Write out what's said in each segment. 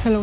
Hello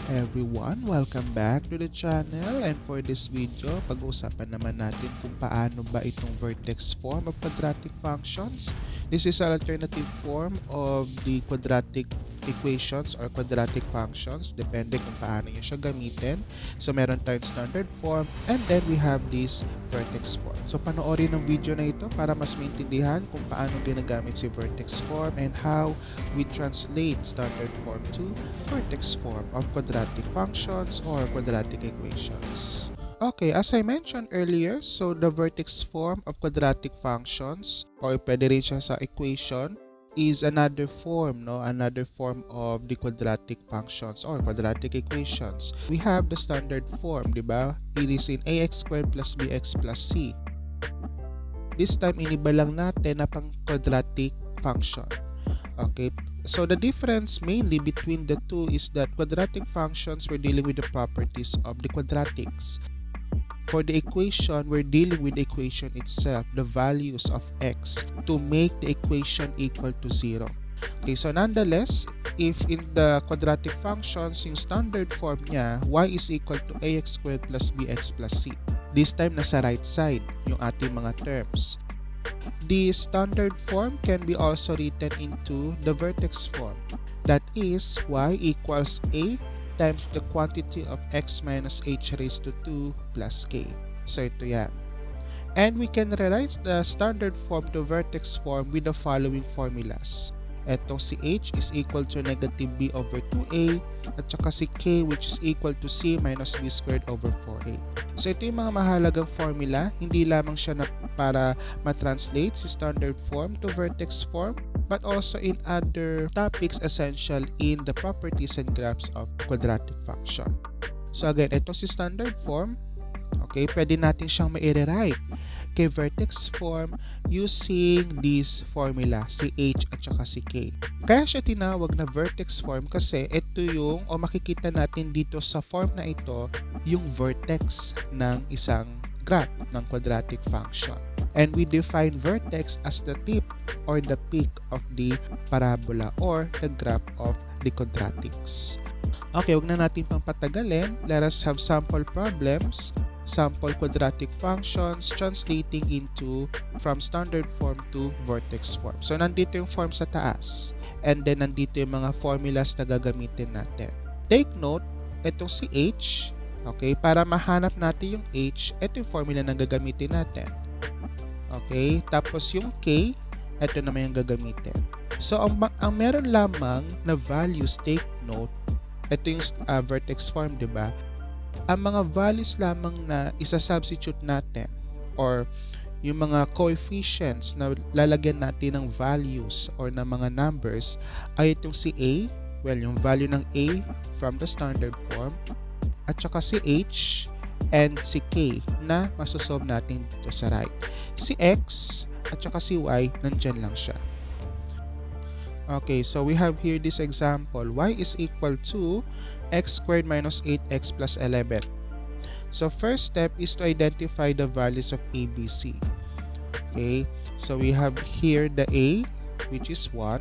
everyone! Welcome back to the channel, and for this video, pag-uusapan naman natin kung paano ba itong vertex form of quadratic functions. This is an alternative form of the quadratic equations or quadratic functions, depende kung paano nyo siya gamitin. So meron tayong standard form, and then we have this vertex form. So panoorin ng video na ito para mas maintindihan kung paano ginagamit si vertex form and how we translate standard form to vertex form of quadratic functions or quadratic equations. Okay, as I mentioned earlier, so the vertex form of quadratic functions, or pwede rin siya sa equation, is another form of the quadratic functions or quadratic equations. We have the standard form, diba? It is in ax squared plus bx plus c. This time, iniba lang natin na pang quadratic function. Okay, so the difference mainly between the two is that quadratic functions, we're dealing with the properties of the quadratics. For the equation, we're dealing with the equation itself, the values of x, to make the equation equal to 0. Okay, so nonetheless, if in the quadratic functions, yung standard form niya, y is equal to ax squared plus bx plus c. This time, nasa right side yung ating mga terms. The standard form can be also written into the vertex form. That is, y equals a times the quantity of x minus h raised to 2 plus k. So ito yan. And we can rewrite the standard form to vertex form with the following formulas. Etong si h is equal to negative b over 2a at saka si k which is equal to c minus b squared over 4a. So ito yung mga mahalagang formula, hindi lamang siya na para matranslate si standard form to vertex form, but also in other topics essential in the properties and graphs of quadratic function. So again, ito si standard form. Okay, pwede natin siyang ma-rewrite kay vertex form using this formula, si h at saka si k. Kaya siya tinawag na vertex form kasi ito yung, o makikita natin dito sa form na ito, yung vertex ng isang graph ng quadratic function. And we define vertex as the tip or the peak of the parabola or the graph of the quadratics. Okay, huwag na natin pang patagalin. Let us have sample problems, sample quadratic functions translating into from standard form to vertex form. So, nandito yung form sa taas. And then, nandito yung mga formulas na gagamitin natin. Take note, itong si h, okay, para mahanap natin yung h, ito yung formula na gagamitin natin. Okay, tapos yung k, ito naman yung gagamitin. So, ang meron lamang na values, take note, ito yung vertex form, di ba? Ang mga values lamang na isa-substitute natin or yung mga coefficients na lalagyan natin ng values or ng mga numbers ay itong si a, well, yung value ng a from the standard form, at saka si h and si k na masosolve natin dito sa right. Si x at saka si y, nandyan lang siya. Okay, so we have here this example. Y is equal to x squared minus 8x plus 11. So first step is to identify the values of a, b, c. Okay, so we have here the a, which is 1.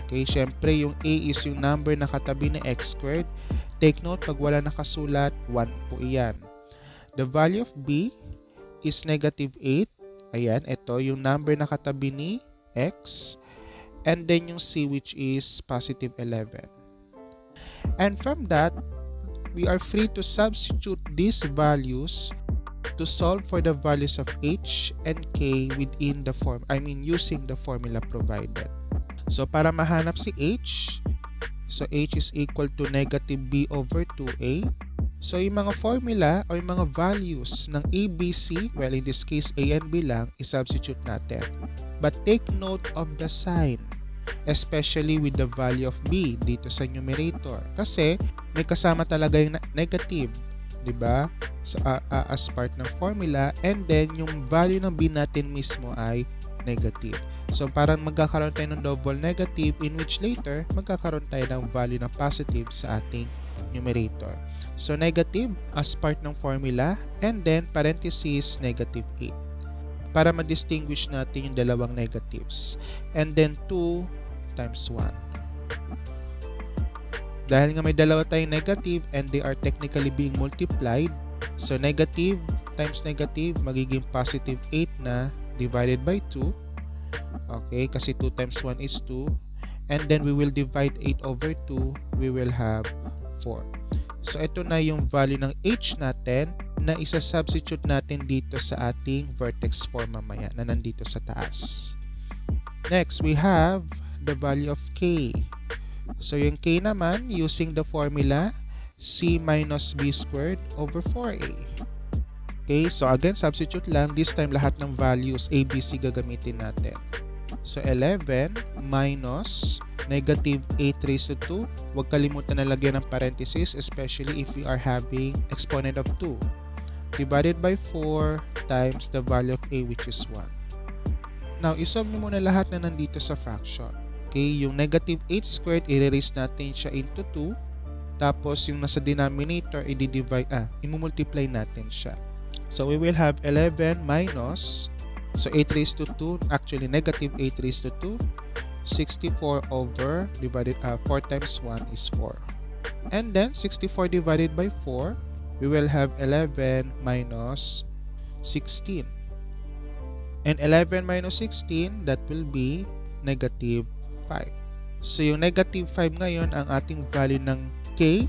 Okay, syempre yung a is yung number na katabi na x squared. Take note, pag wala nakasulat, 1 po iyan. The value of b is negative 8. Ayan, ito yung number na katabi ni x. And then yung c, which is positive 11. And from that, we are free to substitute these values to solve for the values of h and k within the form, using the formula provided. So para mahanap si h, so h is equal to negative b over 2a. So yung mga formula o yung mga values ng a, b, c, well in this case a and b lang, i-substitute natin. But take note of the sign, especially with the value of b dito sa numerator. Kasi may kasama talaga yung negative, di ba? So, as part ng formula, and then yung value ng b natin mismo ay negative. So parang magkakaroon tayo ng double negative in which later magkakaroon tayo ng value ng positive sa ating numerator. So negative as part ng formula, and then parenthesis negative 8 para ma-distinguish natin yung dalawang negatives. And then 2 times 1. Dahil nga may dalawa tayong negative and they are technically being multiplied, so negative times negative magiging positive 8 na divided by 2. Okay, kasi 2 times 1 is 2. And then we will divide 8 over 2. We will have 4. So ito na yung value ng h natin na isa-substitute natin dito sa ating vertex form mamaya na nandito sa taas. Next, we have the value of k. So yung k naman, using the formula c minus b squared over 4a. Okay, so again, substitute lang. This time, lahat ng values a, b, c gagamitin natin. So 11 minus negative 8 raised to 2. Huwag kalimutan na lagyan ng parenthesis, especially if we are having exponent of 2. Divided by 4 times the value of a, which is 1. Now, isolve mo muna lahat na nandito sa fraction. Okay, yung negative 8 squared, i-raise natin siya into 2. Tapos, yung nasa denominator, i-multiply natin siya. So, we will have 11 minus, so 8 raised to 2, actually negative 8 raised to 2, 64 over, 4 times 1 is 4. And then, 64 divided by 4, we will have 11 minus 16. And 11 minus 16, that will be negative 5. So, yung negative 5 ngayon ang ating value ng k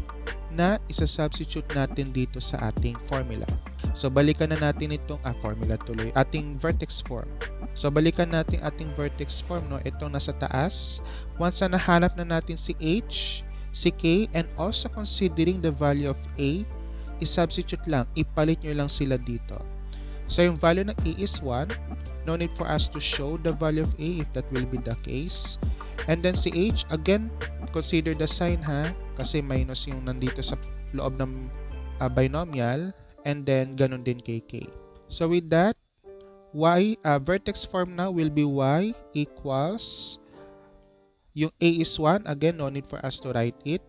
na isa-substitute natin dito sa ating formula. So, balikan na natin itong formula tuloy, ating vertex form. So, balikan natin ating vertex form, no? Itong nasa taas. Once na nahanap na natin si h, si k, and also considering the value of a, i-substitute lang, ipalit nyo lang sila dito. So, yung value ng a is 1. No need for us to show the value of a if that will be the case. And then si h, again, consider the sign ha, kasi minus yung nandito sa loob ng binomial, and then ganun din kay k. So with that, vertex form now will be y equals, yung a is 1, again, no need for us to write it,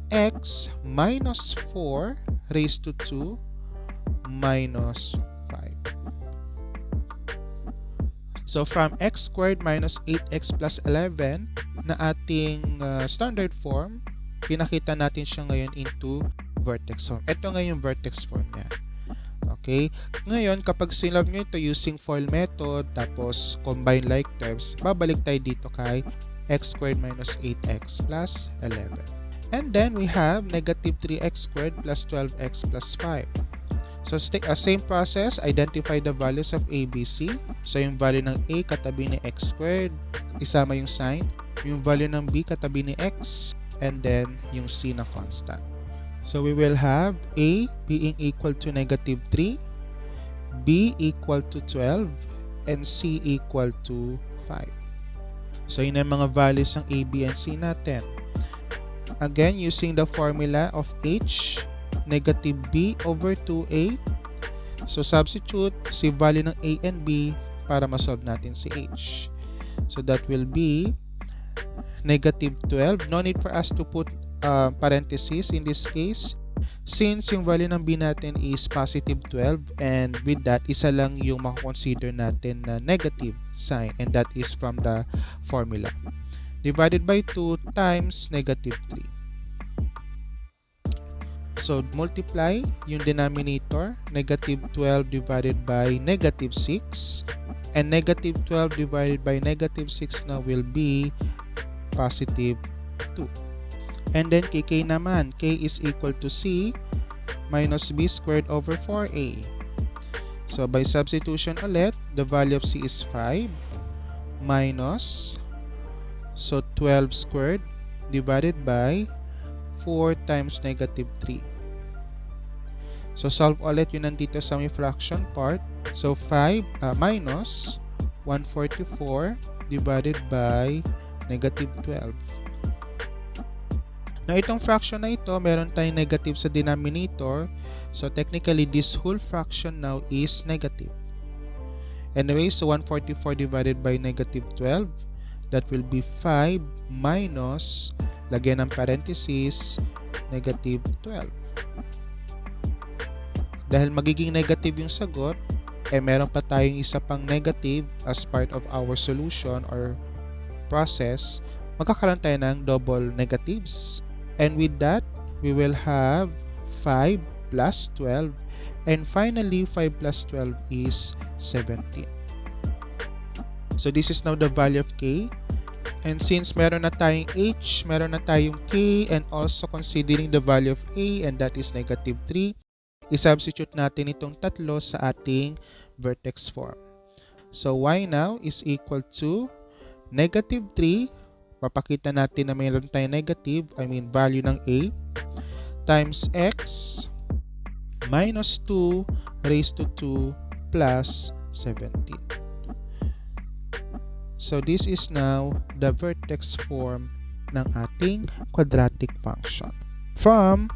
x minus 4 raised to 2 minus 5. So from x squared minus 8x plus 11 na ating standard form, pinakita natin siya ngayon into vertex form. Ito ngayon yung vertex form niya. Okay? Ngayon, kapag sinolve nyo ito using FOIL method, tapos combine like terms, babalik tayo dito kay x squared minus 8x plus 11. And then we have negative 3x squared plus 12x plus 5. So, same process, identify the values of a, b, c. So, yung value ng a katabi ni x squared, isama yung sign. Yung value ng b katabi ni x, and then yung c na constant. So, we will have a being equal to negative 3, b equal to 12, and c equal to 5. So, yun ang mga values ng a, b, and c natin. Again, using the formula of h, negative b over 2a. So, substitute si value ng a and b para masolve natin si h. So, that will be negative 12. No need for us to put parentheses in this case. Since yung value ng b natin is positive 12, and with that, isa lang yung makakonsider natin na negative sign, and that is from the formula. Divided by 2 times negative 3. So, multiply yung denominator, negative 12 divided by negative 6. And negative 12 divided by negative 6 na will be positive 2. And then, k naman, k is equal to c minus b squared over 4a. So, by substitution ulit, the value of c is 5 minus, so 12 squared divided by 4 times negative 3. So, solve ulit yun nandito sa may fraction part. So, 5 minus 144 divided by negative 12. Now, itong fraction na ito, meron tayong negative sa denominator. So, technically, this whole fraction now is negative. Anyway, so 144 divided by negative 12, that will be 5 minus, lagyan ng parenthesis, negative 12. Dahil magiging negative yung sagot, meron pa tayong isa pang negative as part of our solution or process, magkakaroon tayo ng double negatives. And with that, we will have 5 plus 12. And finally, 5 plus 12 is 17. So this is now the value of k. And since meron na tayong h, meron na tayong k, and also considering the value of a, and that is negative 3, isubstitute natin itong tatlo sa ating vertex form. So y now is equal to negative 3, papakita natin na mayroon tayong negative, value ng a, times x minus 2 raised to 2 plus 17. So this is now the vertex form ng ating quadratic function. From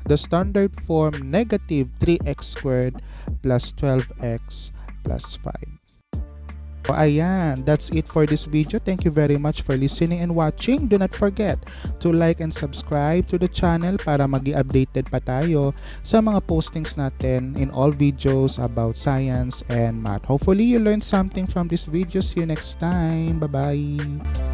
the standard form negative 3x squared plus 12x plus 5. So ayan, that's it for this video. Thank you very much for listening and watching. Do not forget to like and subscribe to the channel para mag-i-updated pa tayo sa mga postings natin in all videos about science and math. Hopefully you learned something from this video. See you next time. Bye-bye!